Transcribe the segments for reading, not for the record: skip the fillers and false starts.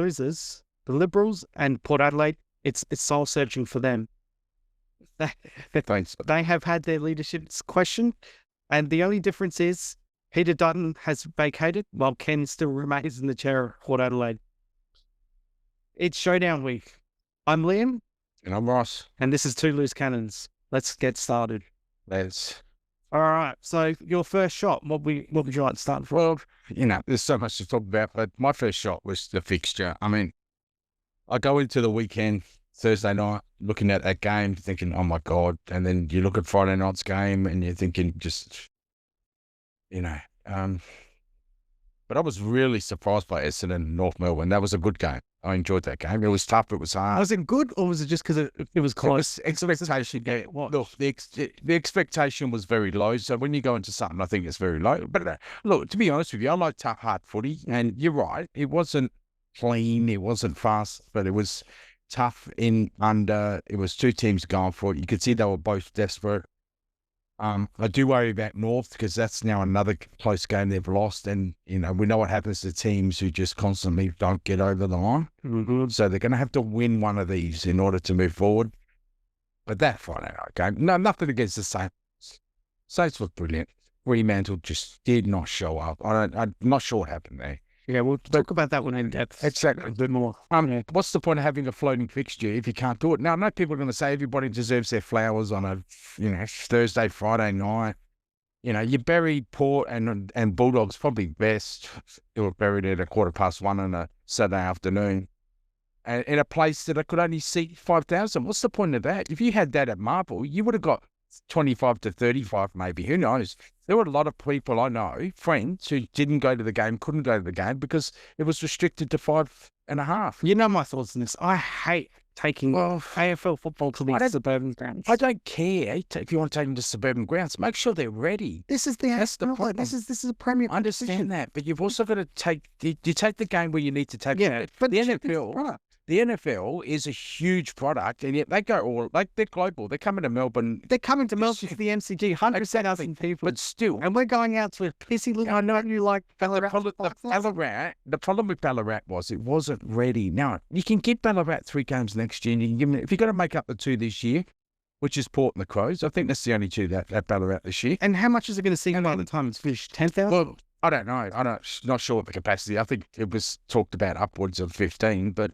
losers, the Liberals and Port Adelaide, it's soul searching for them. Thanks. They have had their leadership questioned, and the only difference is Peter Dutton has vacated while Ken still remains in the chair of Port Adelaide. It's showdown week. I'm Liam. And I'm Ross. And this is Two Loose Cannons. Let's get started. All right. So your first shot, what would you like to start from? Well, there's so much to talk about, but my first shot was the fixture. I mean, I go into the weekend, Thursday night, looking at that game, thinking, oh my God. And then you look at Friday night's game and you're thinking but I was really surprised by Essendon and North Melbourne. That was a good game. I enjoyed that game. It was tough. It was hard. Was it good, or was it just because it was close? Expectation. Look, the expectation was very low. So when you go into something, I think it's very low. But look, to be honest with you, I like tough, hard footy. And you're right. It wasn't clean. It wasn't fast, but it was tough in under. It was two teams going for it. You could see they were both desperate. I do worry about North because that's now another close game they've lost. And, we know what happens to teams who just constantly don't get over the line. Mm-hmm. So they're going to have to win one of these in order to move forward. But that Friday night game, nothing against the Saints. Saints was brilliant. Fremantle just did not show up. I'm not sure what happened there. Yeah, we'll talk about that one in depth. Exactly. A bit more. What's the point of having a floating fixture if you can't do it? Now, I know people are going to say everybody deserves their flowers on a, Thursday, Friday night. You bury Port and Bulldogs probably best. They were buried at 1:15 on a Saturday afternoon. And in a place that I could only seat 5,000. What's the point of that? If you had that at Marvel, you would have got 25 to 35 maybe. Who knows? There were a lot of people I know, friends, who didn't go to the game, couldn't go to the game because it was restricted to 5.5. You know my thoughts on this. I hate taking AFL football to the suburban grounds. I don't care if you want to take them to suburban grounds. Make sure they're ready. This is the problem. This is a premier. I understand that, but you've also got to take the game where you need to take. Yeah, but the NFL. The NFL is a huge product, and yet they go they're global. They're coming to Melbourne. They're coming to Melbourne for the MCG, 100,000 people. But still. And we're going out to a pissy little... I know you like Ballarat. The problem with Ballarat was it wasn't ready. Now, you can get Ballarat 3 games next year, and you can give them, if you've got to make up the 2 this year, which is Port and the Crows, I think that's the only 2 that Ballarat this year. And how much is it going to see by the time it's finished? 10,000? Well, I don't know. Not sure what the capacity. I think it was talked about upwards of 15, but...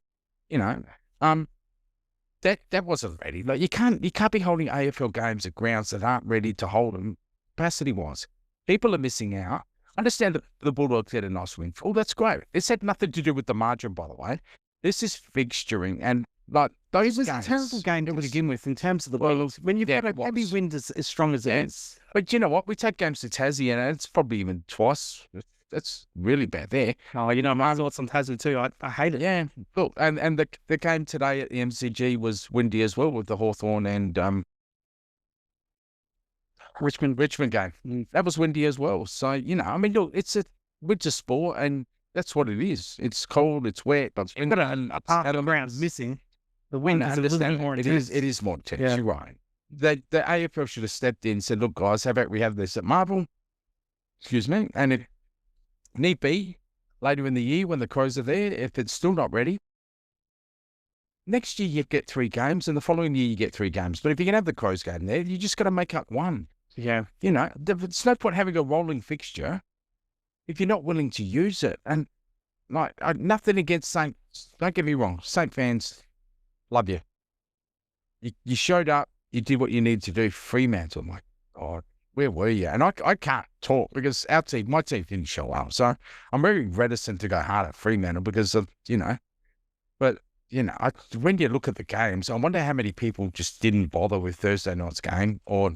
that wasn't ready. Like you can't be holding AFL games at grounds that aren't ready to hold them capacity-wise. People are missing out. I understand that the Bulldogs had a nice win. Oh, that's great. This had nothing to do with the margin, by the way. This is fixturing, and like those games. It was a terrible game to begin with in terms of the Bulldogs. When you've got a heavy wind as strong as it is. But you know what? We take games to Tassie, and it's probably even twice. That's really bad there. Oh, my thoughts on Tasman too. I hate it. Yeah. Cool. And the game today at the MCG was windy as well with the Hawthorn and Richmond game. That was windy as well. So, look, it's a winter sport and that's what it is. It's cold, it's wet, but you've got a part of the ground's missing. The wind is a little bit more intense. It is more intense. Yeah. You're right. The AFL should have stepped in and said, look, guys, how about we have this at Marvel? Excuse me. And if need be, later in the year when the Crows are there, if it's still not ready, next year you get 3 games and the following year you get 3 games. But if you can have the Crows game there, you just got to make up 1. Yeah. It's no point having a rolling fixture if you're not willing to use it. And nothing against Saints. Don't get me wrong. Saint fans, love you. You showed up, you did what you needed to do. Fremantle, my God. Where were you? And I can't talk because my team didn't show up. So I'm very reticent to go hard at Fremantle because of, but, when you look at the games, I wonder how many people just didn't bother with Thursday night's game or,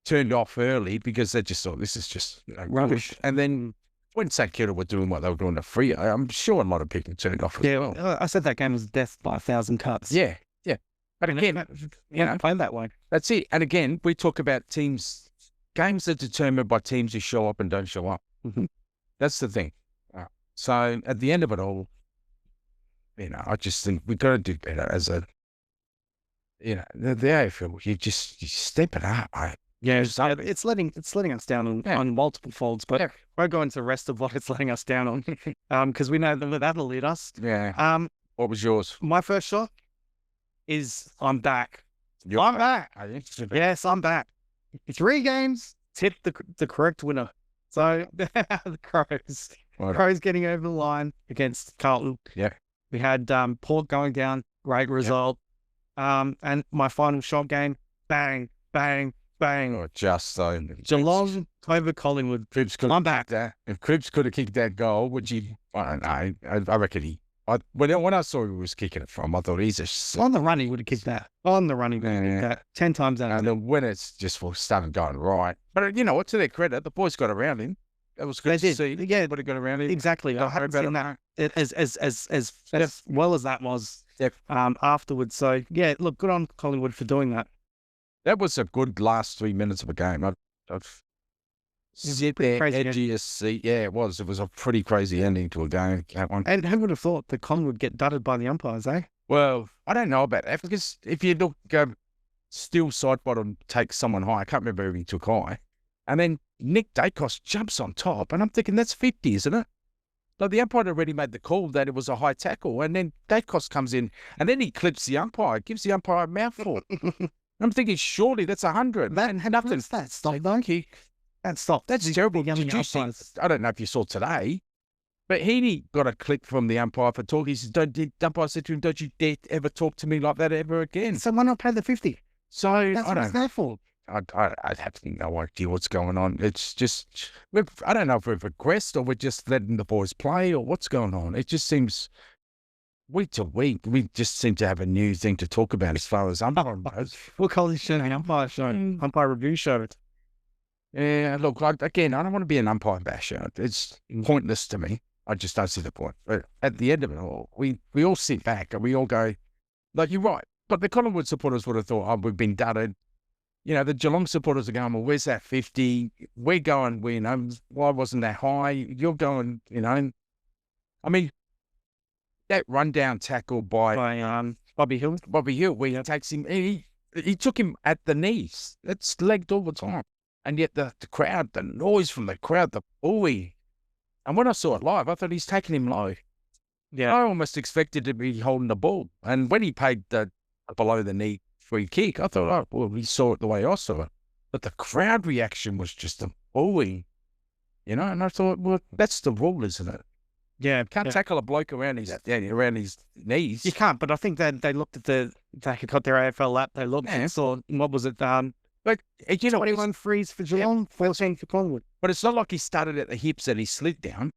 turned off early because they just thought this is just rubbish. And then when St Kilda were doing what they were doing to Freo, I'm sure a lot of people turned off as well. I said that game was death by 1,000 cuts. Yeah. But again, play that way. That's it. And again, we talk about games are determined by teams who show up and don't show up. Mm-hmm. That's the thing. So at the end of it all, I just think we've got to do better as the AFL. You step it up. Yeah, it's letting us down on multiple folds, but we'll go into the rest of what it's letting us down on, because we know that that'll lead us. Yeah. What was yours? My first shot is I'm back. I'm back. Yes, I'm back. 3 games, tipped the correct winner. So the Crows getting over the line against Carlton. Yeah. We had Port going down, great result. And my final shot game, bang, bang, bang. Oh, just so. Geelong over Collingwood. I'm back. If Cripps could have kicked that goal, would you? I don't know. I reckon he. When I saw who he was kicking it from, I thought he's on the run. He would have kicked that. On the run, he would have kicked that 10 times out. And then when it's just started going right, but you know what? To their credit, the boys got around him. That was good to see. Yeah, but it got around him. Exactly. I haven't seen that as well as that was afterwards. So yeah, look, good on Collingwood for doing that. That was a good last 3 minutes of a game. I've sit there, edgy as seat. Yeah, it was. It was a pretty crazy ending to a game. That one. And who would have thought that Collingwood would get dudded by the umpires, eh? Well, I don't know about that, because if you look, still side bottom takes someone high. I can't remember who he took high. And then Nick Dacos jumps on top, and I'm thinking that's 50, isn't it? Like the umpire had already made the call that it was a high tackle, and then Dacos comes in, and then he clips the umpire, gives the umpire a mouthful. I'm thinking, surely that's 100. Nothing. That's stop, though. That's stop. That's terrible. Did you see, I don't know if you saw today, but Heaney got a clip from the umpire for talking. He said, the umpire said to him, "Don't you dare ever talk to me like that ever again." So why not pay the 50? So that's what it's there for. I'd have no idea what's going on. It's just, I don't know if we've regressed or we're just letting the boys play or what's going on. It just seems week to week, we just seem to have a new thing to talk about as far as umpire goes. We'll call this show an umpire show, umpire review show. Yeah, look, again, I don't want to be an umpire basher. It's pointless to me. I just don't see the point. But at the end of it all, we all sit back and we all go, like, you're right. But the Collingwood supporters would have thought, oh, we've been dudded. You know, the Geelong supporters are going, well, where's that 50? We're going, why wasn't that high? You're going, I mean, that rundown tackle by Bobby Hill. Where he takes him, he took him at the knees. That's legged all the time. And yet the crowd, the noise from the crowd, the booing. And when I saw it live, I thought he's taking him low. Yeah. I almost expected to be holding the ball. And when he paid the below the knee free kick, I thought, oh, well, he saw it the way I saw it. But the crowd reaction was just a booing, and I thought, well, that's the rule, isn't it? Yeah. Can't tackle a bloke around his knees. You can't, but I think that they looked at they got their AFL lap, they looked and saw, what was it, but 21 frees for Geelong, 14 for Collingwood. But it's not like he started at the hips and he slid down.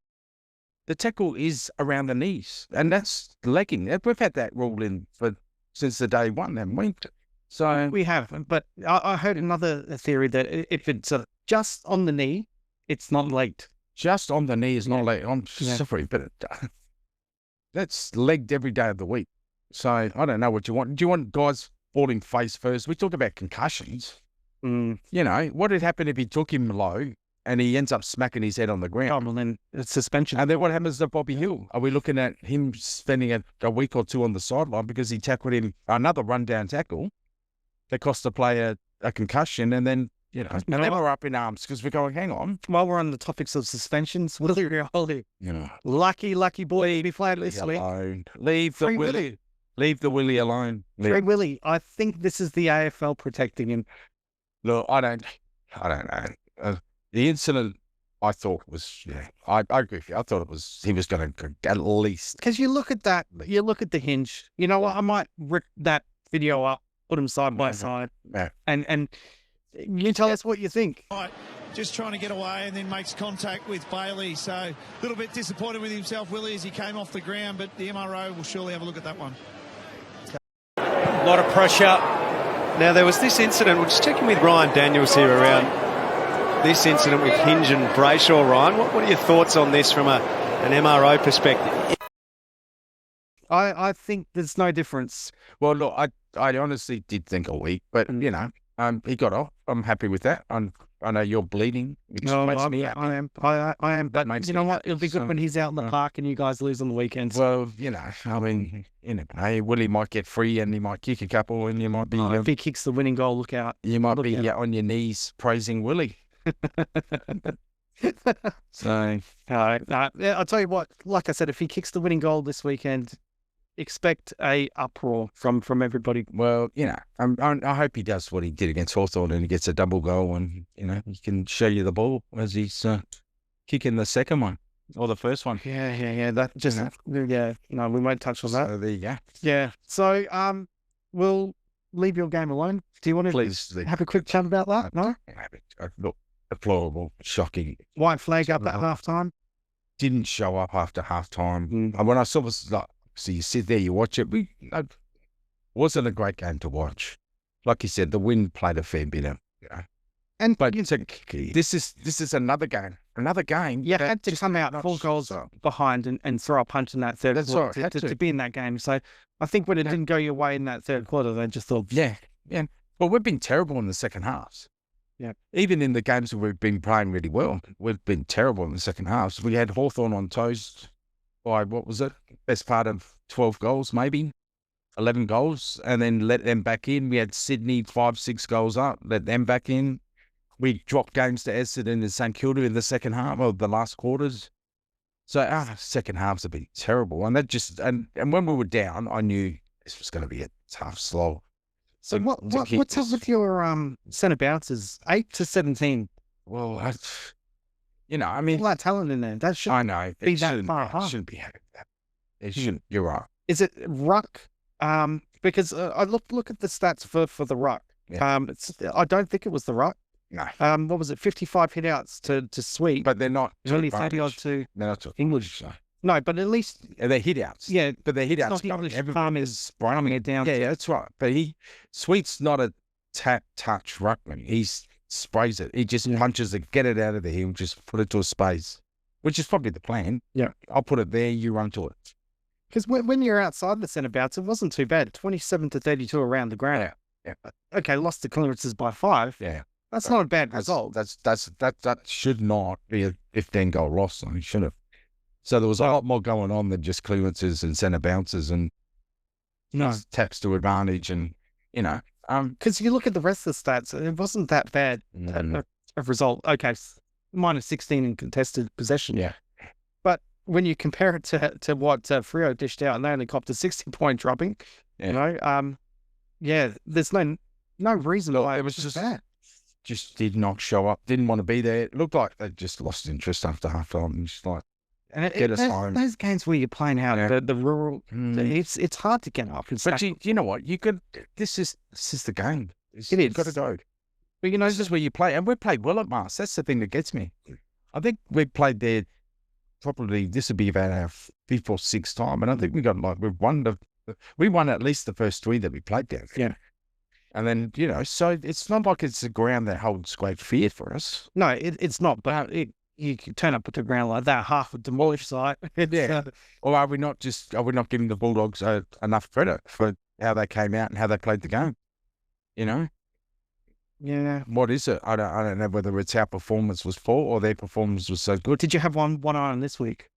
The tackle is around the knees, and that's legging. We've had that rule in since the day one, haven't we? So we have, but I heard another theory that if it's just on the knee, it's not legged. Just on the knee is not legged. I'm sorry, but that's legged every day of the week. So I don't know what you want. Do you want guys falling face first? We talk about concussions. What would happen if he took him low and he ends up smacking his head on the ground? Oh, well, then it's suspension. And then what happens to Bobby Hill? Are we looking at him spending a week or two on the sideline because he tackled him, another rundown tackle that cost the player a concussion, and then, and then we're up in arms because we're going, hang on. While we're on the topics of suspensions, Willie Rioli, lucky boy, be flat alone. Leave the Willie. Leave the Willie alone. Free Willie. I think this is the AFL protecting him. Look, I don't know. The incident, I thought was, I agree with you. I thought he was going to at least. Because you look at that, you look at the hinge. You know what? I might rip that video up, put them side by side, and you tell us what you think. Right, just trying to get away and then makes contact with Bailey. So a little bit disappointed with himself, Willie, as he came off the ground, but the MRO will surely have a look at that one. A lot of pressure. Now, there was this incident, we're just checking with Ryan Daniels here around this incident with Hinge and Brayshaw. Ryan, what are your thoughts on this from an MRO perspective? I think there's no difference. Well, look, I honestly did think a week, but, he got off. I'm happy with that. I know you're bleeding. Which No, makes me happy. I am. I am. That But makes you know me what? happy. It'll be good So, when he's out in the park and you guys lose on the weekends. Well, I mean, hey, Willie might get free and he might kick a couple, and you might be if he kicks the winning goal, look out. you might look be out. on your knees praising Willie. So Yeah, I'll tell you what. Like I said, if he kicks the winning goal this weekend, expect a uproar from everybody. well, I hope he does what he did against Hawthorn and he gets a double goal, and he can show you the ball as he's kicking the second one or the first one. Yeah. That just yeah. No, we won't touch on that. So there you go. Yeah. So we'll leave your game alone. Do you want to Please, have a quick chat about that? No. Look, deplorable, shocking. White flag up at halftime. Didn't show up after half time. And when I saw this, like, so you sit there, you watch it. Wasn't a great game to watch. Like you said, the wind played a fair bit of, And But this is another game. Another game. you that had to just come out not 4 goals so- behind and throw a punch in that third That's quarter right, had to to. be in that game. So I think when it didn't go your way in that third quarter, they just thought, Yeah. But we've been terrible in the second halves. Yeah. Even in the games that we've been playing really well, we've been terrible in the second halves. We had Hawthorn on toast by, what was it? Best part of 12 goals, maybe 11 goals, and then let them back in. We had Sydney 5-6 goals up, let them back in. We dropped games to Essendon and St Kilda in the second half of the last quarters. So our second halves have been terrible. And that just, and when we were down, I knew this was going to be a tough slog. So to what's up with your centre bounces? 8 to 17. Well, I All mean, that talent in there. That should I know. be It that shouldn't, far it apart. shouldn't be having that. It shouldn't. You're right. Is it ruck? Because I look at the stats for the ruck. Yeah. I don't think it was the ruck. No. What was it? 55 hitouts to Sweet. But they're not. There's only 30 odd to They're not to English. So. No, but at least They're hit outs. yeah, But they're hit it's outs. not English. Everybody- Palm is ramming it down. Yeah, that's right. But Sweet's not a tap touch ruckman. He sprays it. He just punches it, get it out of there. He'll just put it to a space, which is probably the plan. Yeah. I'll put it there. You run to it. Because when you're outside the centre bounce, it wasn't too bad. 27 to 32 around the ground. Yeah. Okay, lost the clearances by 5. Yeah. That's not a bad result. That should not be a 15 goal loss. I mean, should have. So there was a lot more going on than just clearances and centre bounces and taps to advantage and Because you look at the rest of the stats, it wasn't that bad a result. Okay, minus 16 in contested possession. Yeah. But when you compare it to what Freo dished out, and they only copped a 60-point dropping, there's no reason why it was just bad. just did not show up. Didn't want to be there. It looked like they just lost interest after half time. Just like And get us home. those games where you're playing out the rural, it's hard to get up. But you know what? You could. This is the game. It You've got to is. go. But you know, This is where you play, and we played well at Mars. That's the thing that gets me. I think we played there. Probably this would be about our 5th or 6th time, and I think we won at least the first 3 that we played there. Yeah. And then so it's not like it's a ground that holds great fear for us. no, it's not. But you can turn up at the ground like that, half a demolished site. Or are we not giving the Bulldogs enough credit for how they came out and how they played the game? Yeah. What is it? I don't know whether it's our performance was poor or their performance was so good. Did you have one eye on this week?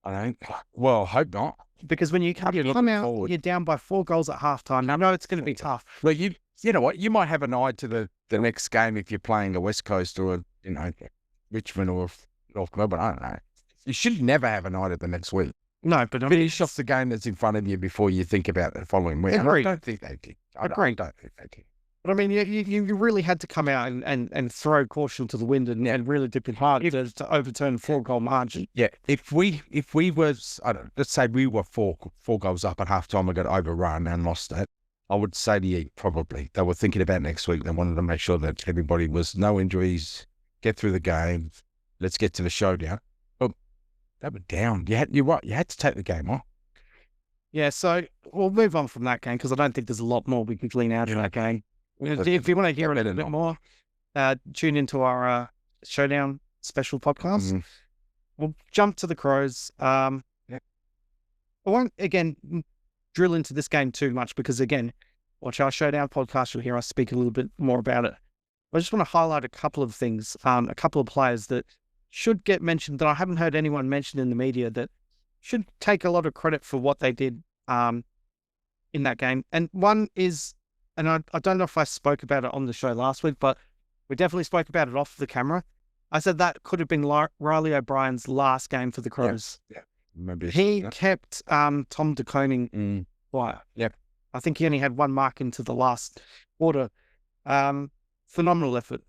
I don't. Well, I hope not. Because when you You're come looking out, forward. you're down by 4 goals at halftime. I know it's going to be tough. Well, you know what? You might have an eye to the next game if you're playing a West Coast or a Richmond or North Melbourne. I don't know. You should never have an eye to the next week. No, but Finish off the game that's in front of you before you think about the following week. And I Agreed. don't think they did. I Agreed. don't think they did. But I mean, you really had to come out and throw caution to the wind and really dip it hard to overturn a 4-goal margin. Yeah, if we were, let's say we were four goals up at halftime and got overrun and lost that, I would say to you probably they were thinking about next week. They wanted to make sure that everybody was no injuries, get through the game, let's get to the showdown. But they were down. You're right. You had to take the game off. Yeah, so we'll move on from that game because I don't think there's a lot more we can glean out of that game. If you want to hear it a bit more, tune into our Showdown special podcast. Mm-hmm. We'll jump to the Crows. I won't, again, drill into this game too much because, again, watch our Showdown podcast. You'll hear us speak a little bit more about it. I just want to highlight a couple of things, a couple of players that should get mentioned that I haven't heard anyone mention in the media that should take a lot of credit for what they did in that game. And one is, and I don't know if I spoke about it on the show last week, but we definitely spoke about it off the camera. I said that could have been Riley O'Brien's last game for the Crows. Yeah. Maybe he kept Tom De Koning quiet. Yep. I think he only had one mark into the last quarter. Phenomenal effort.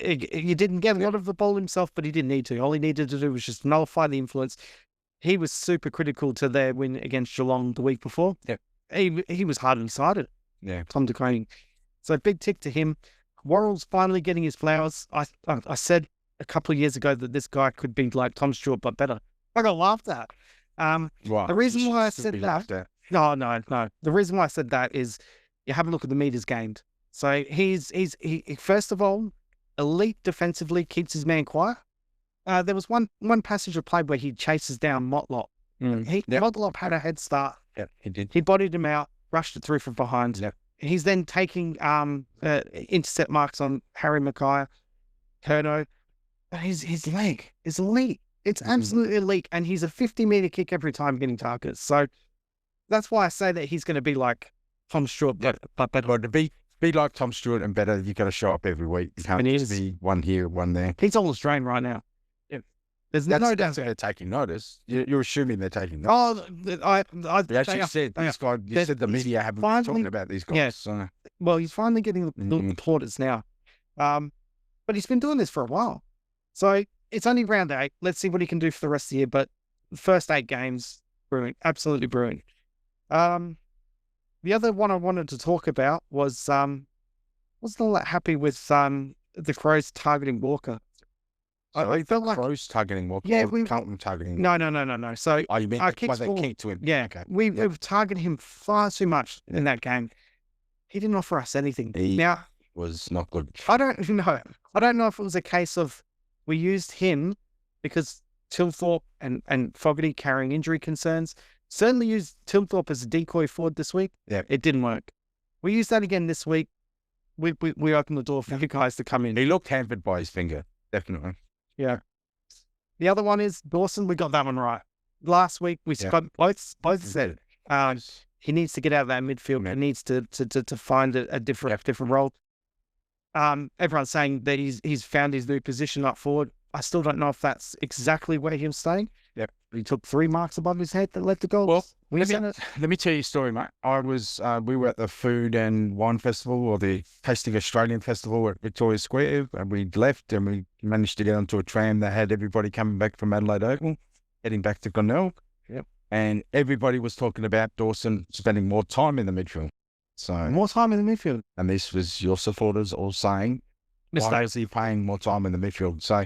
He didn't get a lot of the ball himself, but he didn't need to. All he needed to do was just nullify the influence. He was super critical to their win against Geelong the week before. Yep. He was hardly sided. Yeah. Tom De Koning. So big tick to him. Worrell's finally getting his flowers. I said a couple of years ago that this guy could be like Tom Stewart, but better. I got laughed at. The reason why I said that, no. The reason why I said that is you have a look at the meters gained. So he's first of all, elite defensively, keeps his man quiet. There was one passage of play where he chases down Motlop. Motlop had a head start. Yep, he did. He bodied him out, rushed it through from behind. Yep. He's then taking intercept marks on Harry Mackay, Curnow. His leg is elite. It's absolutely elite. And he's a 50-meter kick every time getting targets. So that's why I say that he's going to be like Tom Stewart, but better. But to be like Tom Stewart and better, you've got to show up every week. You can't just be one here, one there. He's all Australian right now. Yeah. There's no doubt they're taking notice. You're assuming they're taking notice. You actually said this guy. You said the media haven't been talking about these guys. Yeah. So. Well, he's finally getting the plaudits now. But he's been doing this for a while. So it's only round 8. Let's see what he can do for the rest of the year. But the first 8 games, brilliant, absolutely brilliant. The other one I wanted to talk about was wasn't all that happy with the Crows targeting Walker. So I felt like Crows targeting Walker. Yeah, Carlton targeting. No. So you meant they kicked to him? Yeah, okay. We've targeted him far too much in that game. He didn't offer us anything. Now was not good. I don't know. I don't know if it was a case of we used him because Tilthorpe and Fogarty carrying injury concerns. Certainly used Tilthorpe as a decoy forward this week. Yeah, it didn't work. We used that again this week. We opened the door for you guys to come in. He looked hampered by his finger, definitely. Yeah. The other one is Dawson. We got that one right. Last week we both said he needs to get out of that midfield. Yeah. He needs to find a different role. Everyone's saying that he's found his new position up forward. I still don't know if that's exactly where he was staying. Yep. He took 3 marks above his head that led to goals. Well, let me tell you a story, mate. We were at the Food and Wine Festival, or the Tasting Australian Festival at Victoria Square, and we left and we managed to get onto a tram that had everybody coming back from Adelaide Oval, heading back to Glenelg. Yep. And everybody was talking about Dawson spending more time in the midfield. So more time in the midfield. And this was your supporters all saying, why is he paying more time in the midfield? So,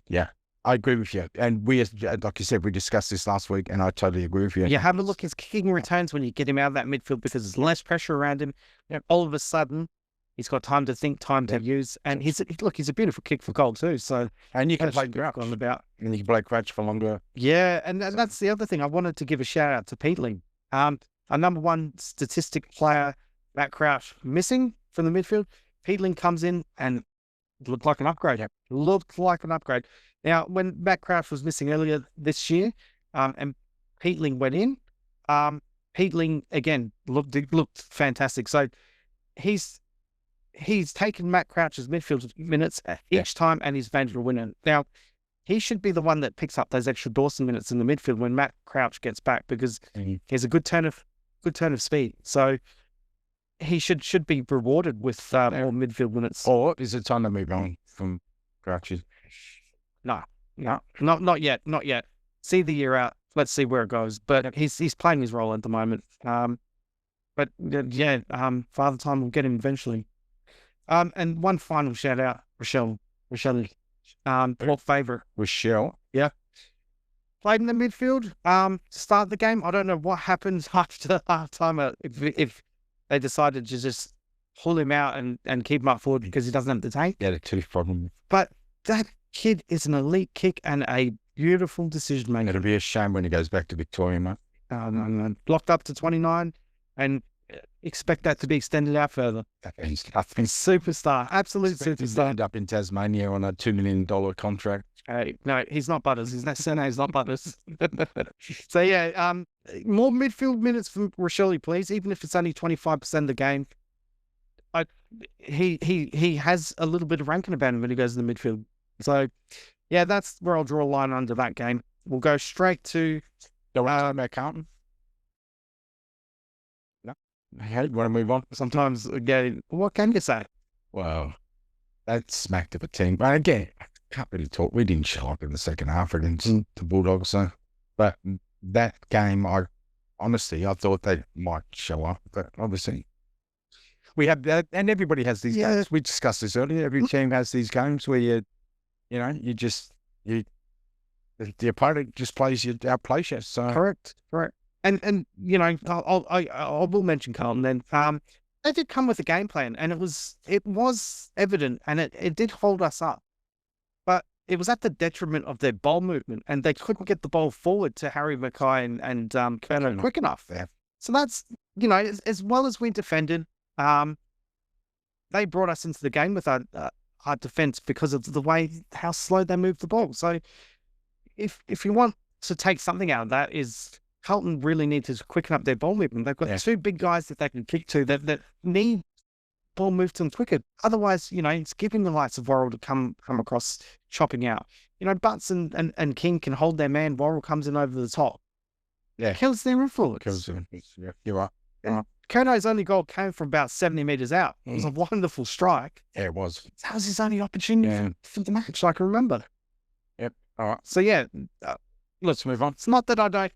yeah, I agree with you. And we, like you said, we discussed this last week, and I totally agree with you. Yeah, have a look. His kicking returns when you get him out of that midfield because there's less pressure around him. Yep. All of a sudden, he's got time to think, time to use. And he's a beautiful kick for goal too. So, and you can play Crouch. And you can play Crouch for longer. Yeah, and that's the other thing. I wanted to give a shout out to Peatling. Our number one statistic player, Matt Crouch, missing from the midfield. Peatling comes in and looked like an upgrade. Looked like an upgrade. Now, when Matt Crouch was missing earlier this year, and Peatling went in, Peatling again looked fantastic. So he's taken Matt Crouch's midfield minutes each time, and he's managed to win it. Now, he should be the one that picks up those extra Dawson minutes in the midfield when Matt Crouch gets back, because he has a good turn of speed. So he should be rewarded with more midfield minutes. Or is it time to move on from Crouches? No, not yet. See the year out. Let's see where it goes. But he's playing his role at the moment. Father Time will get him eventually. And one final shout out, Rochelle, Port favourite. Rochelle. Yeah. Played in the midfield to start the game. I don't know what happens after half time if they decided to just pull him out and keep him up forward because he doesn't have the tank. Yeah, the tooth problem. But that kid is an elite kick and a beautiful decision maker. It'll be a shame when he goes back to Victoria, mate. No. Blocked up to 29 and expect that to be extended out further. He's nothing. Superstar, absolute superstar. End up in Tasmania on a $2 million contract. No, he's not Butters. His surname's not Butters. So yeah, more midfield minutes for Rochelle, please. Even if it's only 25% of the game. He has a little bit of ranking about him when he goes in the midfield. So yeah, that's where I'll draw a line under that game. We'll go straight to about Carlton. No, okay, want to move on? Sometimes again, what can you say? Well, that smacked of a team. But again, I can't really talk. We didn't show up in the second half against the Bulldogs. So, but that game, I thought they might show up, but obviously we have that, and everybody has these games. We discussed this earlier. Every team has these games where the opponent just plays you outplays you. So correct. And I will mention Carlton then. They did come with a game plan, and it was evident, and it did hold us up. But it was at the detriment of their ball movement, and they couldn't get the ball forward to Harry Mackay and Curnow quick enough. Yeah. So that's, as well as we defended, they brought us into the game with our defense because of how slow they moved the ball. So if you want to take something out of that, is Carlton really need to quicken up their ball movement. They've got two big guys that they can kick to that need ball moved to them quicker. Otherwise, it's giving the likes of Worrell to come across chopping out. Butts and King can hold their man. Worrell comes in over the top. Yeah. Kills their influence. Yeah, you're right. Kernow's only goal came from about 70 metres out. It was a wonderful strike. Yeah, it was. That was his only opportunity for the match, I can remember. Yep. All right. So, yeah, let's move on. It's not that I don't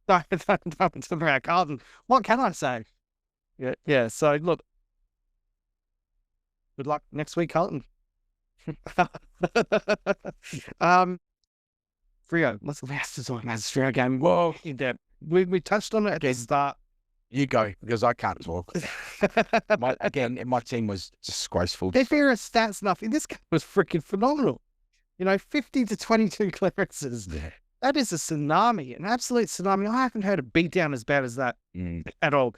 about Carlton. What can I say? Yeah. So, look, good luck next week, Carlton. Freo, let's talk about this Freo game. Well, we touched on it at the start. You go, because I can't talk. My team was disgraceful. If you're a stats nothing, this game was freaking phenomenal. 50 to 22 clearances. Yeah. That is a tsunami, an absolute tsunami. I haven't heard a beatdown as bad as that at all.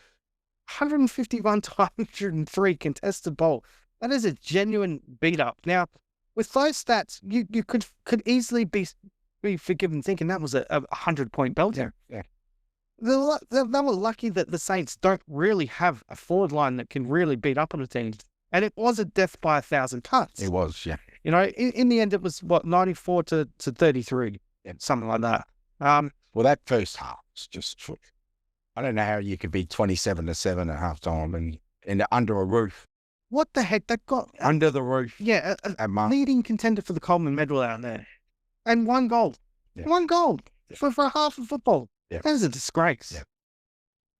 151 to 103 contested ball. That is a genuine beat up. Now, with those stats, you could easily be forgiven thinking that was a 100-point belter. Yeah. They were lucky that the Saints don't really have a forward line that can really beat up on a team. And it was a death by 1,000 cuts. It was, yeah. In the end, it was, 94 to 33, something like that. Well, that first half was just, I don't know how you could be 27-7 at halftime and under a roof. What the heck? They've got... Under the roof. Yeah, a leading contender for the Coleman medal out there. And one goal. Yeah. One goal for half of football. Yeah. That is a disgrace.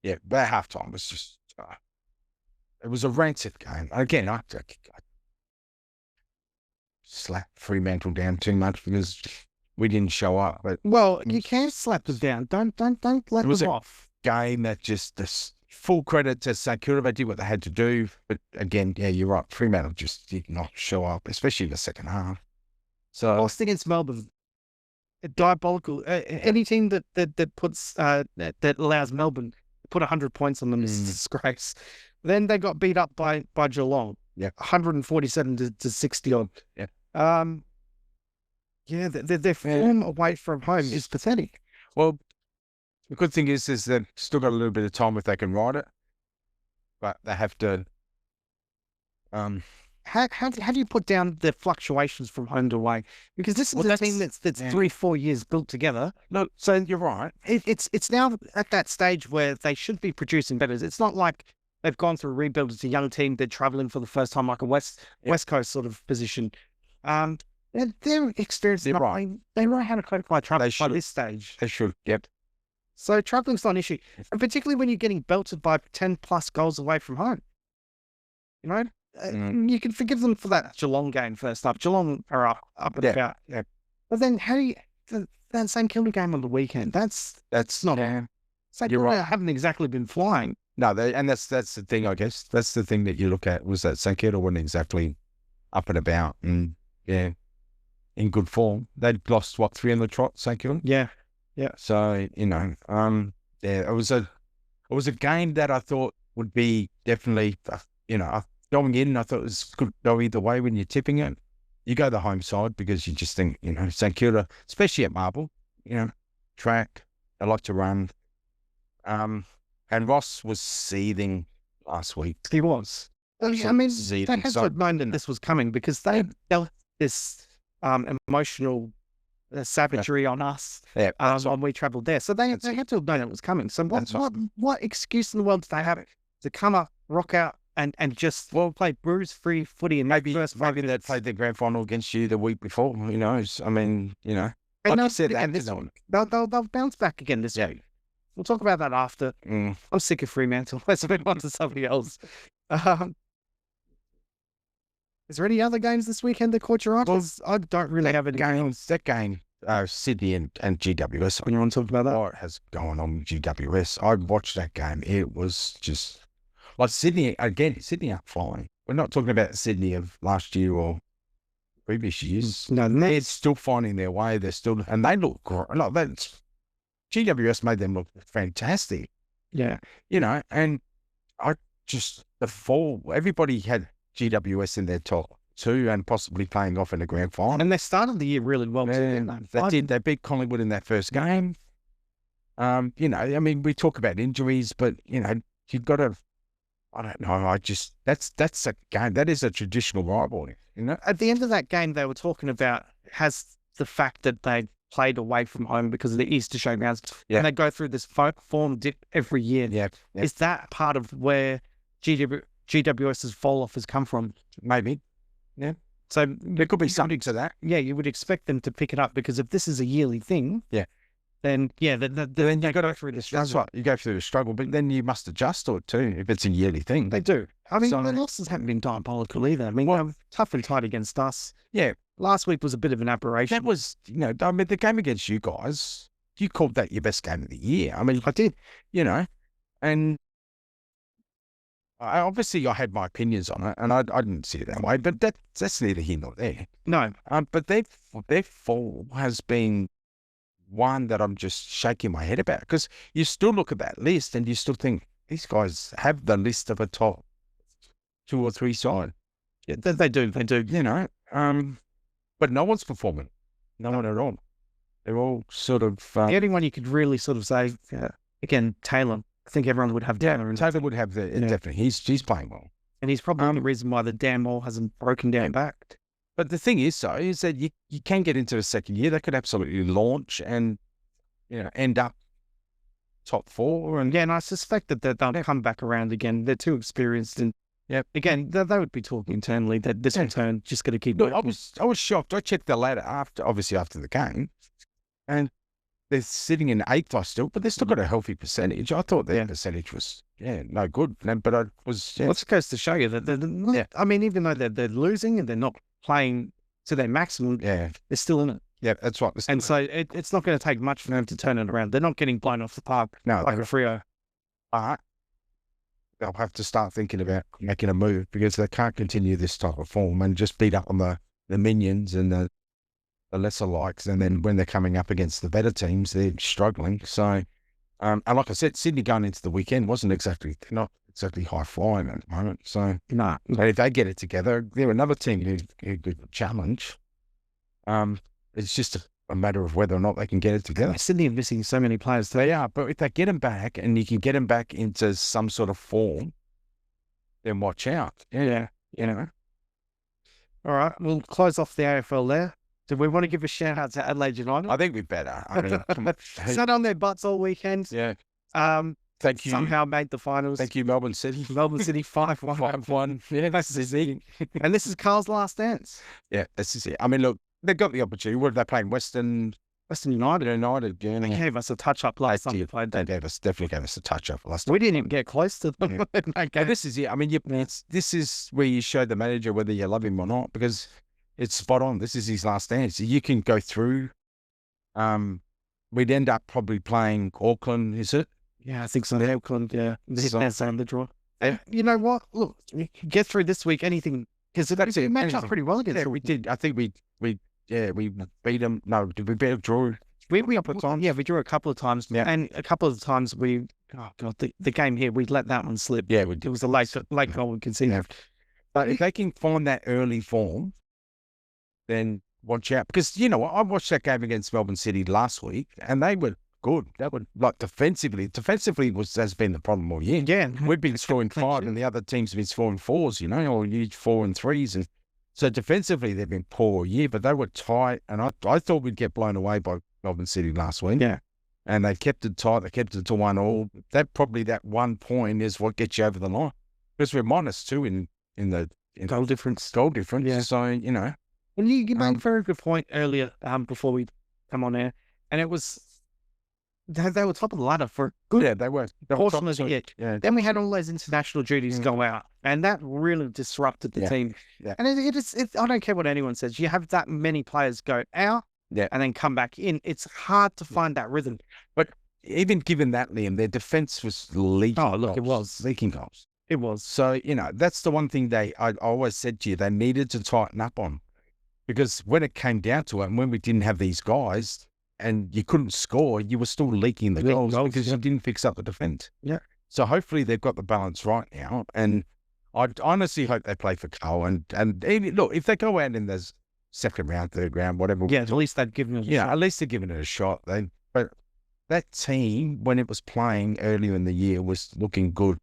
Yeah, but at halftime was just... it was a rancid game. Again, I slapped Fremantle down too much because we didn't show up. But you can slap them down. Don't let them off. Game that just this full credit to St Kilda. They did what they had to do. But again, yeah, you're right. Fremantle just did not show up, especially in the second half. So lost against Melbourne. Diabolical. Any team that puts that allows Melbourne to put 100 points on them is a disgrace. Then they got beat up by Geelong. Yeah, 147 to 60 odd. Yeah. Their form away from home is pathetic. Well, the good thing is they've still got a little bit of time if they can ride it, but they have to. How do you put down the fluctuations from home to away? Because this is a team that's 3-4 years built together. No, so you're right. It's now at that stage where they should be producing better. It's not like they've gone through a rebuild. It's a young team. They're traveling for the first time, like a West Coast sort of position. They're experienced. They're right. They know how to cope by travel by this stage. They should. Yep. So traveling's not an issue, and particularly when you're getting belted by 10+ goals away from home. You can forgive them for that Geelong game first up. Geelong are up and about. Yeah. But then how do you that St Kilda game on the weekend? That's not. St Kilda haven't exactly been flying. No, that's the thing. I guess that's the thing that you look at was that St Kilda wasn't exactly up and about and in good form. They'd lost 3 on the trot, St Kilda. Yeah. So it was a game that I thought would be definitely, going in. I thought it was good to go either way when you're tipping it. You go the home side because you just think, St Kilda, especially at Marble, track, they like to run. And Ross was seething last week. He was. I mean, they had to have known that this was coming because they dealt this emotional savagery on us when we travelled there. So they had to have known it was coming. So what excuse in the world do they have to come up, rock out, and just play bruise-free footy and maybe they'd played the grand final against you the week before. Who knows? I mean, like you said, they'll bounce back again this week. We'll talk about that after. I'm sick of Fremantle. Let's move on to somebody else. Is there any other games this weekend that caught your eye? Well, I don't really have any games. That game, Sydney and GWS. When you want to talk about that? What has gone on with GWS? I watched that game. It was just like Sydney, again, Sydney up flying. We're not talking about Sydney of last year or previous years. No, they're still finding their way. And they look great. Like GWS made them look fantastic. Yeah. And I just, the fall, everybody had GWS in their top two and possibly playing off in the grand final. And they started the year really well. They did. They beat Collingwood in that first game. I mean, we talk about injuries, but, you've got to, I don't know. That's a game. That is a traditional rivalry, At the end of that game, they were talking about has the fact that they played away from home because of the Easter showdowns, and they go through this form dip every year. Yeah. Is that part of where GWS's fall off has come from? Maybe. Yeah. So there could be something to that. Yeah, you would expect them to pick it up because if this is a yearly thing, then you got to go through the struggle. That's right. You go through the struggle, but then you must adjust to it too if it's a yearly thing. They do. I mean, the losses haven't been diabolical either. I mean, they were tough and tight against us. Yeah. Last week was a bit of an aberration. That was, I mean, the game against you guys, you called that your best game of the year. I mean, I did, and obviously I had my opinions on it, and I didn't see it that way, but that's neither here nor there. No. But their fall has been one that I'm just shaking my head about because you still look at that list and you still think these guys have the list of a top 2 or 3 side. Yeah, they do. But no one's performing. No one at all. They're all sort of... the only one you could really sort of say, again, Taylor. I think everyone would have Taylor. Yeah, Taylor would have definitely. He's playing well. And he's probably the reason why the damn wall hasn't broken down back. But the thing is, though, is that you can get into the second year. They could absolutely launch and, end up top 4. And I suspect that they'll come back around again. They're too experienced and... Yeah, again, they would be talking internally that this return just going to keep. Look, I was shocked. I checked the ladder after the game, and they're sitting in 8th still, but they've still got a healthy percentage. I thought their percentage was no good, but I was. Well, it goes to show you that they're not, I mean, even though they're losing and they're not playing to their maximum, they're still in it. Yeah, that's right. And so it's not going to take much for them to turn it around. They're not getting blown off the park like a Freo. They'll have to start thinking about making a move because they can't continue this type of form and just beat up on the minions and the lesser likes. And then when they're coming up against the better teams, they're struggling. So, and like I said, Sydney going into the weekend not exactly high flying at the moment. So, but if they get it together, they're another team who could challenge. It's just a matter of whether or not they can get it together. Sydney are missing so many players. They are, but if they get them back and you can get them back into some sort of form, then watch out. Yeah. All right, we'll close off the AFL there. Do we want to give a shout out to Adelaide United? I think we better. I mean, sat on their butts all weekend. Yeah. Thank you. Somehow made the finals. Thank you, Melbourne City. 5-1. 5-1. Yeah, that's easy. And this is Carl's last dance. Yeah, this is it. I mean, look, they got the opportunity. What are they playing? Western United. Yeah. They gave us a touch-up last time we played. They definitely gave us a touch-up last time. We didn't even get close to them. Okay. This is it. I mean, this is where you show the manager whether you love him or not because it's spot on. This is his last dance. You can go through. We'd end up probably playing Auckland, is it? Yeah, I think so. Auckland, yeah. That's on the draw. You know what? Look, you can get through this week, anything, because we matched up pretty well against them. We did. I think we beat them. No, did we beat them? Draw? We a couple of times. Yeah, we drew a couple of times. Yeah. And a couple of times we oh God, the game here, we let that one slip. Yeah, it was a late goal we conceded. But if they can find that early form, then watch out. Because, you know what, I watched that game against Melbourne City last week, and they were good. They were, like, defensively. Defensively has been the problem all year. Yeah. We've been scoring 5 and the other teams have been scoring 4s, you know, or huge 4 and 3s. And so defensively, they've been poor all year, but they were tight. And I thought we'd get blown away by Melbourne City last week. Yeah. And they kept it tight. They kept it to 1-1. That 1 point is what gets you over the line. Because we're -2 in the Goal difference. Yeah. So, you know. And you made a very good point earlier before we come on air. And it was, they were top of the ladder for good. Yeah, they were. Portion of it. Yeah. Then we had all those international duties go out, and that really disrupted the team. Yeah. And I don't care what anyone says. You have that many players go out and then come back in. It's hard to find that rhythm. But even given that, Liam, their defence was leaking. Oh, look, goals. it was. Leaking goals. It was. So, you know, that's the one thing I always said to you, they needed to tighten up on. Because when it came down to it, and when we didn't have these guys, and you couldn't score, you were still leaking the goals because you didn't fix up the defence. Yeah. So hopefully they've got the balance right now. And I honestly hope they play for Carl. And even, look, if they go out in the second round, third round, whatever. Yeah, at least they've given it a shot. At least they're giving it a shot. But that team, when it was playing earlier in the year, was looking good.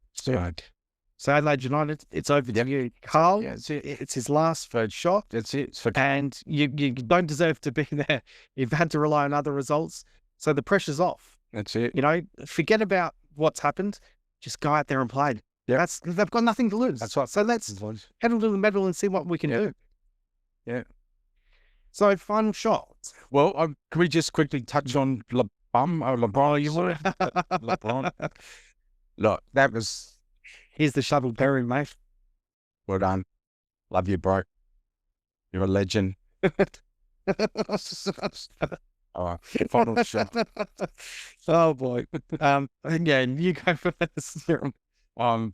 So Adelaide United, it's over to you. Carl, it's his last third shot. That's it. And you don't deserve to be there. You've had to rely on other results. So the pressure's off. That's it. You know, forget about what's happened. Just go out there and play. Yeah. They've got nothing to lose. That's right. So let's pedal to the metal and see what we can do. Yeah. So final shot. Well, can we just quickly touch on LeBron? You want LeBron? Look, that was... Here's the shovel bearing, mate. Well done. Love you, bro. You're a legend. All right. Final shot. Oh, boy. Yeah, you go for this. Well,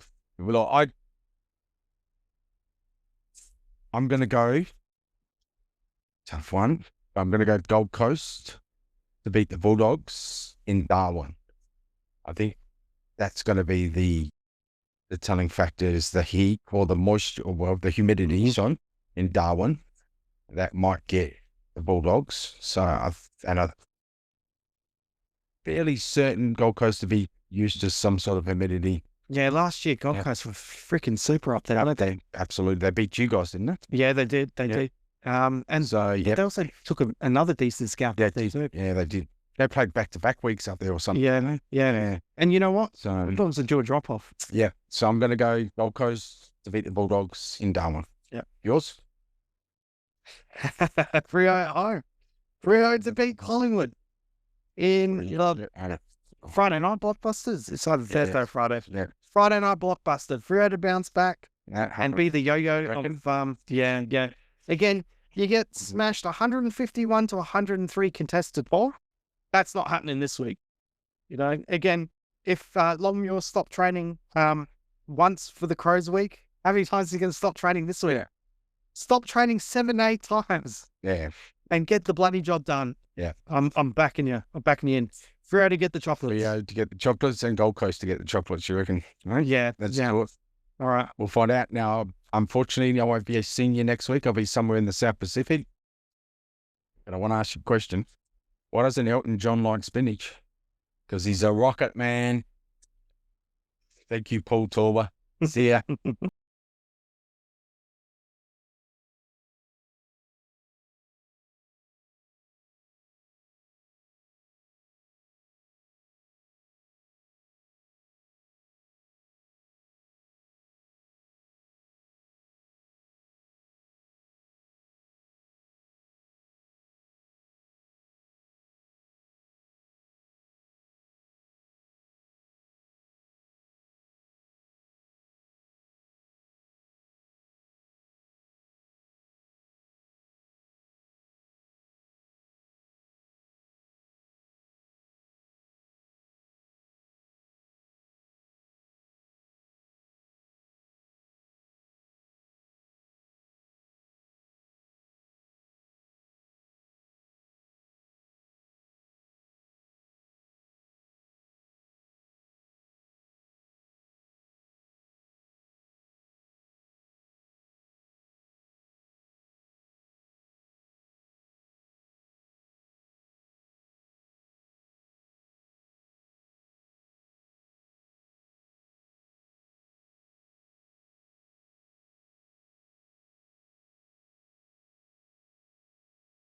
I'm going to go. Tough one. I'm going to go Gold Coast to beat the Bulldogs in Darwin. I think that's going to be the telling factor is the heat or the moisture, or the humidity in Darwin. That might get the Bulldogs. So I'm fairly certain Gold Coast to be used to some sort of humidity. Yeah, last year Gold Coast were freaking super up there, aren't they? Absolutely. They beat you guys, didn't they? Yeah, they did. They did. And so, they also took another decent scout. Yeah, they did. They played back-to-back weeks up there or something. Yeah. And you know what? So it was a jaw drop-off. Yeah. So I'm going to go Gold Coast to beat the Bulldogs in Darwin. Yeah. Yours? Freo to beat Collingwood in Friday night blockbusters. It's either Thursday or Friday. Yeah. Friday night blockbuster. Freo to bounce back and be the yo-yo of Again, you get smashed 151 to 103 contested ball. That's not happening this week. You know, again, if Longmuir stopped training once for the Crows week, how many times are you going to stop training this week? Yeah. Stop training 7-8 times. Yeah. And get the bloody job done. Yeah. I'm backing you. I'm backing you in. Freo to get the chocolates. Freo to get the chocolates and Gold Coast to get the chocolates, you reckon? Right? Yeah. That's good. All right. We'll find out. Now, unfortunately, I won't be a senior next week. I'll be somewhere in the South Pacific. And I want to ask you a question. Why doesn't Elton John like spinach? Because he's a rocket man. Thank you, Paul Torber. See ya.